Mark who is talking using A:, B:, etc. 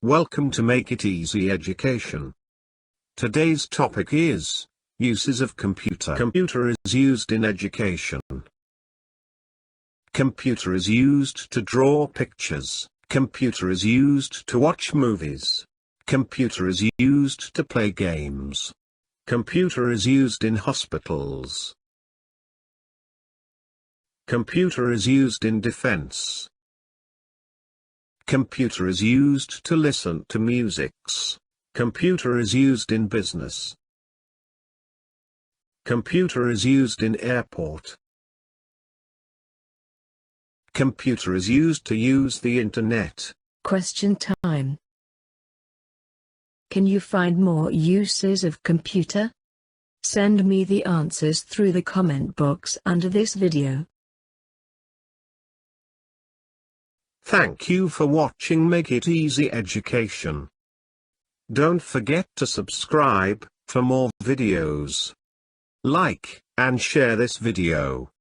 A: Welcome to Make It Easy Education. Today's topic is uses of computer. Computer is used in education. Computer is used to draw pictures. Computer is used to watch movies. Computer is used to play games. Computer is used in hospitals. Computer is used in defense. Computer is used to listen to musics. Computer is used in business. Computer is used in airport. Computer is used to use the internet.
B: Question time. Can you find more uses of computer? Send me the answers through the comment box under this video.
A: Thank you for watching Make It Easy Education. Don't forget to subscribe for more videos. Like and share this video.